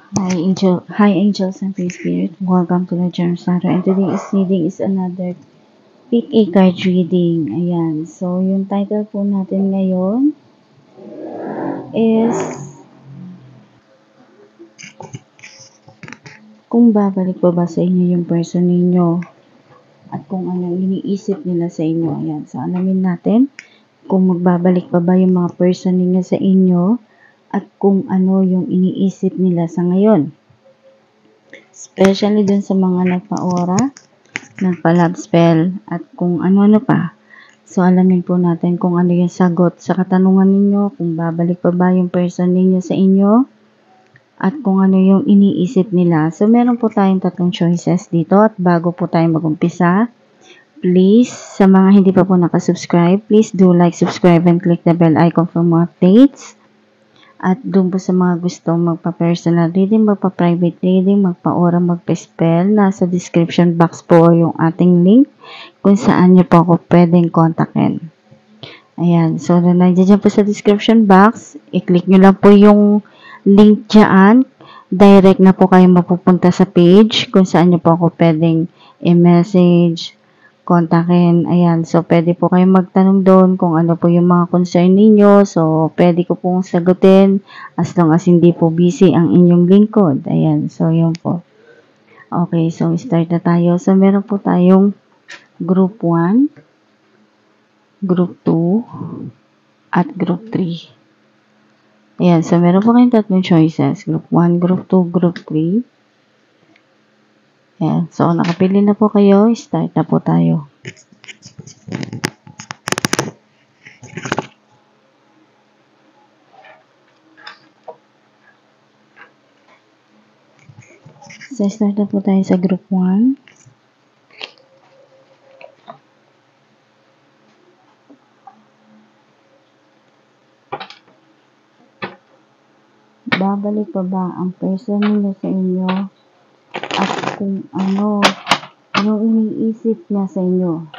Hi angels and free spirit. Welcome to the Germ Center. And today's reading is another pick a card reading. Ayan. So, yung title po natin ngayon is kung babalik pa ba sa inyo yung person ninyo at kung anong iniisip nila sa inyo. Ayan. So, alamin natin kung magbabalik pa ba yung mga person ninyo sa inyo at kung ano yung iniisip nila sa ngayon. Especially dun sa mga nagpa-aura, nagpa-love spell, at kung ano-ano pa. So, alamin po natin kung ano yung sagot sa katanungan ninyo, kung babalik pa ba yung person ninyo sa inyo, at kung ano yung iniisip nila. So, meron po tayong tatlong choices dito, at bago po tayo mag-umpisa, please, sa mga hindi pa po nakasubscribe, please do like, subscribe, and click the bell icon for more updates. At doon po sa mga gustong magpa-personal reading, magpa-private reading, magpa-aura, magpa-spell, nasa description box po yung ating link kung saan nyo po ako pwedeng kontakin. Ayan, so nandiyan po sa description box, i-click nyo lang po yung link dyan, direct na po kayo mapupunta sa page kung saan nyo po ako pwedeng i-message, kontakin. Ayan, so pwede po kayong magtanong doon kung ano po yung mga concern ninyo. So, pwede ko pong sagutin as long as hindi po busy ang inyong lingkod. Ayan, so yun po. Okay, so start na tayo. So, meron po tayong group 1, group 2, at group 3. Ayan, so meron po kayong tatlong choices. Group 1, group 2, group 3. Ayan, so nakapili na po kayo, start na po tayo. So, start na po tayo sa group 1. Babalik pa ba ang person nila sa inyo at kung ano yung iniisip niya sa inyo?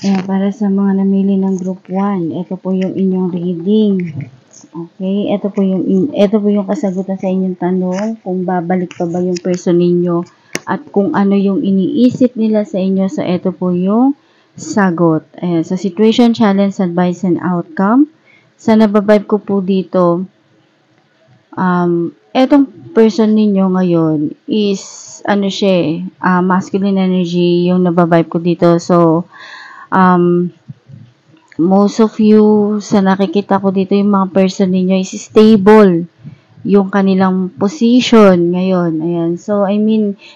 Ayan, para sa mga namili ng group 1, ito po yung inyong reading. Okay, ito po yung kasagutan sa inyong tanong, kung babalik pa ba yung person ninyo at kung ano yung iniisip nila sa inyo. So, ito po yung sagot. Ayan, sa situation, challenge, advice, and outcome. Sa nababibe ko po dito, etong person ninyo ngayon is, masculine energy yung nababibe ko dito. So, most of you, sa nakikita ko dito, yung mga person ninyo is stable yung kanilang position ngayon. Ayan. So,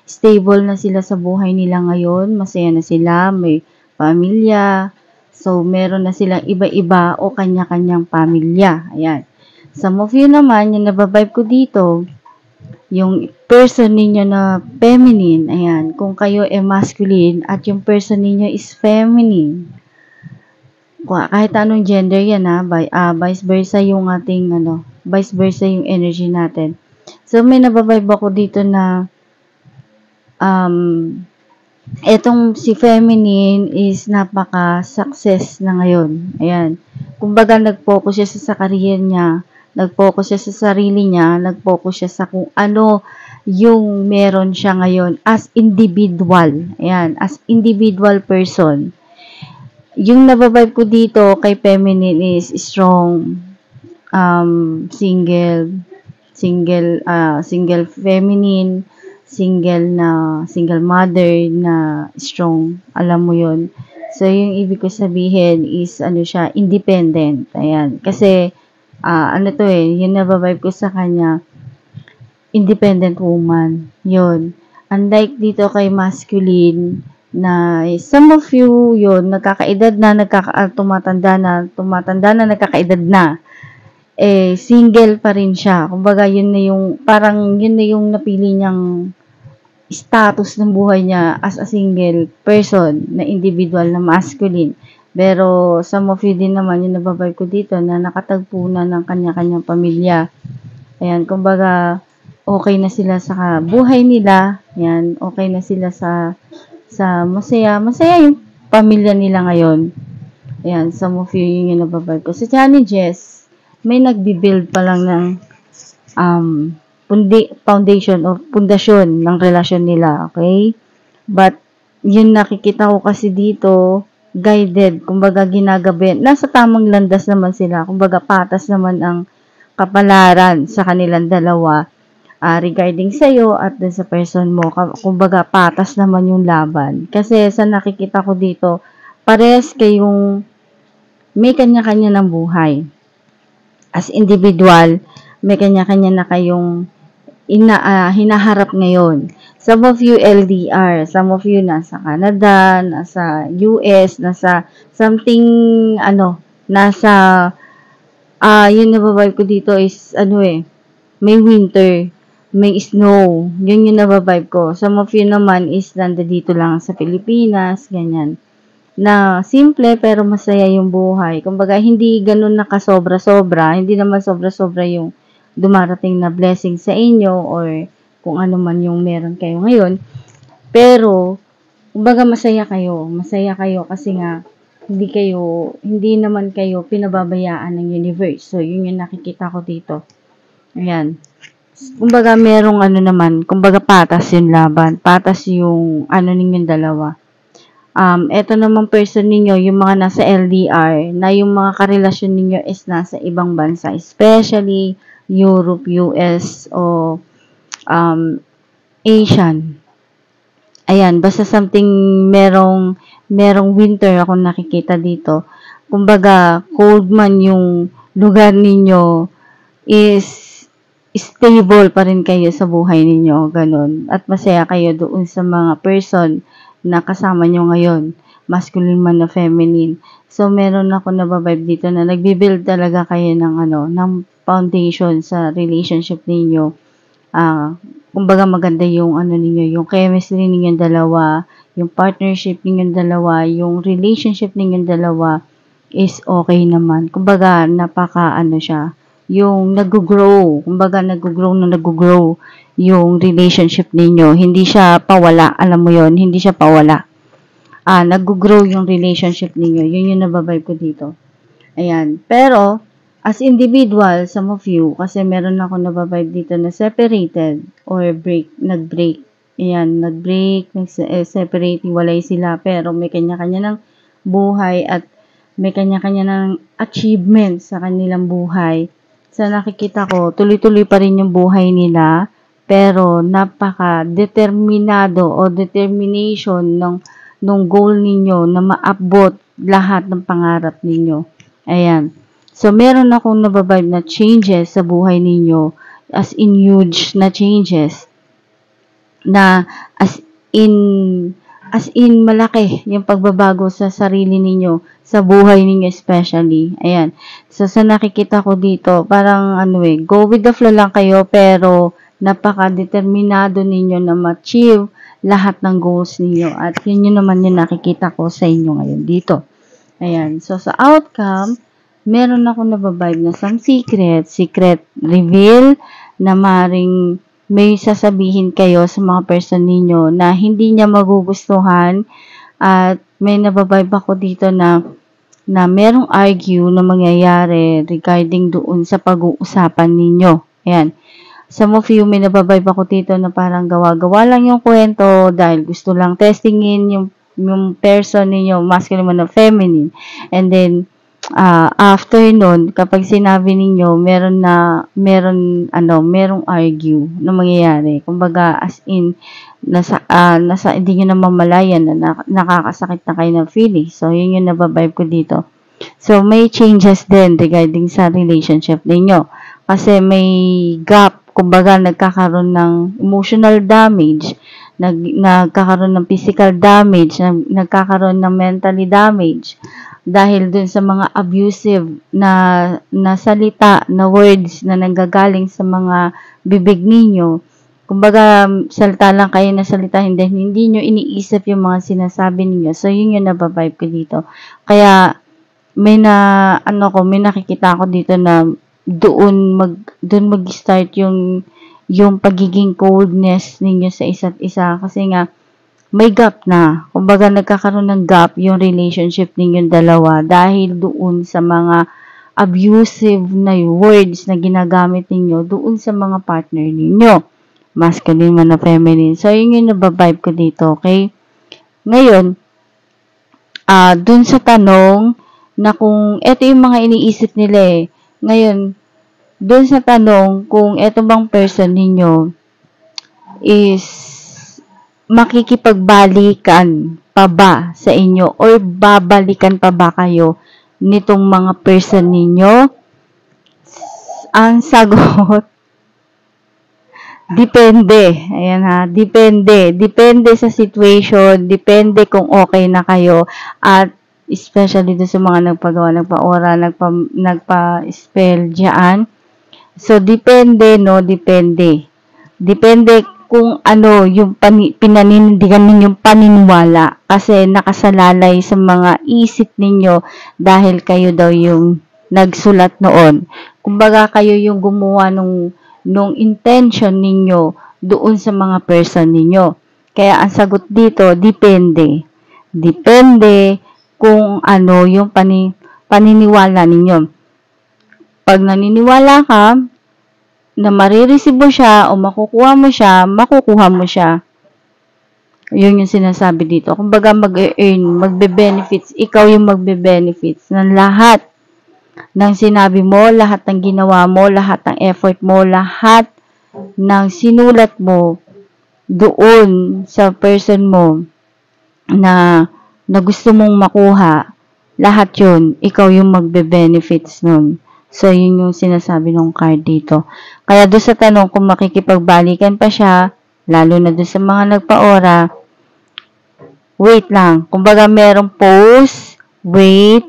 stable na sila sa buhay nila ngayon. Masaya na sila. May pamilya. So, meron na silang iba-iba o kanya-kanyang pamilya. Ayan. Some of you naman, yung nababibe ko dito, yung person ninyo na feminine, ayan, kung kayo ay masculine at yung person ninyo is feminine, kahit anong gender yan vice versa yung ating vice versa yung energy natin. So, may nababibe ako dito na etong si feminine is napaka-success na ngayon. Ayan. Kumbaga, nag-focus siya sa career niya, nag-focus siya sa sarili niya, nag-focus siya sa kung ano yung meron siya ngayon as individual. Ayan, as individual person. Yung nababibe ko dito kay feminine is strong, single feminine, single mother na strong, alam mo yon. So, yung ibig ko sabihin is, siya, independent. Ayan. Kasi, ano to yung nababibe ko sa kanya, independent woman. Yun. Unlike dito kay masculine, na some of you, yun, nagkakaedad na, tumatanda na, nagkakaedad na, single pa rin siya. Kumbaga, yun na yung, parang, yun na yung napili niyang status ng buhay niya as a single person na individual na masculine. Pero some of you din naman yung nababibe ko dito na nakatagpo na ng kanya-kanyang pamilya. Ayan, kumbaga okay na sila sa buhay nila. Ayan, okay na sila sa masaya. Masaya yung pamilya nila ngayon. Ayan, some of you yung nababibe ko. Sa challenges, may nagbi-build pa lang ng pundasyon ng relasyon nila, okay? But, yun nakikita ko kasi dito, guided, kumbaga ginagabi, nasa tamang landas naman sila, kumbaga patas naman ang kapalaran sa kanilang dalawa, regarding sa'yo at sa person mo, kumbaga patas naman yung laban. Kasi sa nakikita ko dito, pares kayong may kanya-kanya ng buhay. As individual, may kanya-kanya na kayong hinaharap ngayon. Some of you LDR, some of you nasa Canada, nasa US, nasa something, nasa, yun nababibe ko dito is, may winter, may snow, yun yung nababibe ko. Some of you naman is nandito lang sa Pilipinas, ganyan. Na simple pero masaya yung buhay. Kumbaga, hindi ganun nakasobra-sobra, hindi naman sobra-sobra yung dumarating na blessing sa inyo or kung ano man yung meron kayo ngayon. Pero, kumbaga masaya kayo. Masaya kayo kasi nga, hindi naman kayo pinababayaan ng universe. So, yun yung nakikita ko dito. Ayan. Kumbaga, merong kumbaga patas yung laban. Patas yung ninyong dalawa. Eto namang person ninyo, yung mga nasa LDR, na yung mga karelasyon ninyo is nasa ibang bansa, especially Europe, US, o Asian. Ayan, basta something merong winter ako nakikita dito. Kumbaga, cold man yung lugar ninyo, is stable pa rin kayo sa buhay ninyo, ganun. At masaya kayo doon sa mga person na kasama nyo ngayon, masculine man na feminine. So, meron ako nababibe dito na nagbi-build talaga kayo ng foundation sa relationship ninyo. Kumbaga maganda yung ninyo, yung chemistry ninyong dalawa, yung partnership ninyong dalawa, yung relationship ninyong dalawa is okay naman. Kumbaga siya, yung nag-grow, nag-grow yung relationship ninyo. Hindi siya pawala, alam mo yon, hindi siya pawala. Nag-grow yung relationship ninyo. Yun yung nababibe ko dito. Ayan. Pero, as individual, some of you, kasi meron ako nababibe dito na separated or nag-break. Ayan, nag-break, separate, walay sila, pero may kanya-kanya ng buhay at may kanya-kanya ng achievement sa kanilang buhay. Sa nakikita ko, tuloy-tuloy pa rin yung buhay nila, pero napaka-determinado o determination ng goal ninyo na maabot lahat ng pangarap ninyo. Ayan. So, meron akong nababibe na changes sa buhay ninyo, as in huge na changes, na as in malaki yung pagbabago sa sarili ninyo, sa buhay ninyo especially. Ayan. So, sa nakikita ko dito, parang go with the flow lang kayo, pero napaka-determinado ninyo na ma-achieve lahat ng goals ninyo. At yun naman yung nakikita ko sa inyo ngayon dito. Ayan. So, sa outcome, meron ako nababibe na some secret reveal na maring may sasabihin kayo sa mga person ninyo na hindi niya magugustuhan. At may nababibe ako dito na merong argue na mangyayari regarding doon sa pag-uusapan ninyo. Ayan. Some of you, may nababibe ako dito na parang gawa-gawa lang yung kwento dahil gusto lang testingin yung person ninyo, masculine man o feminine. And then, after nun, kapag sinabi ninyo, merong argue na mangyayari. Kumbaga, as in, hindi nyo na mamalayan na nakakasakit na kayo ng feelings. So, yun yung nababibe ko dito. So, may changes din regarding sa relationship ninyo. Kasi may gap, kumbaga nagkakaroon ng emotional damage, nagkakaroon ng physical damage, nagkakaroon ng mentally damage dahil dun sa mga abusive na salita, na words na nanggagaling sa mga bibig ninyo. Kumbaga, salita lang kayo na salita, hindi nyo iniisip yung mga sinasabi ninyo. So, yun yung nababibe ko dito. Kaya, may nakikita ako dito na doon mag-start yung pagiging coldness ninyo sa isa't isa kasi nga may gap na. Kumbaga nagkakaroon ng gap yung relationship ninyong dalawa dahil doon sa mga abusive na words na ginagamit ninyo doon sa mga partner ninyo. Masculine man o feminine. So, yun yung nababibe ko dito, okay? Ngayon, dun sa tanong na kung eto yung mga iniisip nila eh. Ngayon, dun sa tanong kung eto bang person ninyo is makikipagbalikan pa ba sa inyo or babalikan pa ba kayo nitong mga person ninyo? Ang sagot, depende. Ayan ha, depende. Depende sa situation, depende kung okay na kayo at especially doon sa mga nagpagawa, nagpa-oral, nagpa-spell dyan. So, depende, no? Depende. Depende kung ano yung pinanindigan ninyong paniniwala kasi nakasalalay sa mga isip ninyo dahil kayo daw yung nagsulat noon. Kumbaga, kayo yung gumawa nung intention ninyo doon sa mga person ninyo. Kaya, ang sagot dito, depende. Depende kung ano yung paniniwala ninyo. Pag naniniwala ka na marireceive siya o makukuha mo siya. Yun yung sinasabi dito. Kumbaga mag-earn, magbe-benefits, ikaw yung magbe-benefits ng lahat ng sinabi mo, lahat ng ginawa mo, lahat ng effort mo, lahat ng sinulat mo doon sa person mo na gusto mong makuha, lahat yun, ikaw yung magbe-benefits nun. So, yun yung sinasabi ng card dito. Kaya doon sa tanong kung makikipagbalikan pa siya, lalo na doon sa mga nagpa-ora, wait lang. Kumbaga merong pause, wait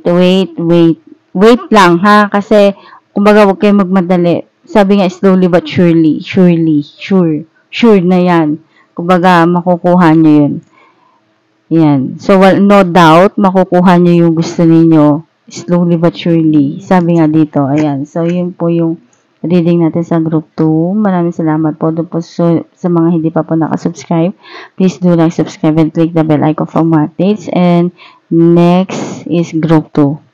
lang ha, kasi kumbaga huwag kayong magmadali. Sabi nga slowly but surely, sure na yan. Kumbaga makukuha nyo yun. Yan. So, no doubt, makukuha nyo yung gusto ninyo. Slowly but surely. Sabi nga dito. Ayan. So, yun po yung reading natin sa group 2. Maraming salamat po. Doon po sa mga hindi pa po nakasubscribe. Please do like, subscribe, and click the bell icon for more updates. And next is group 2.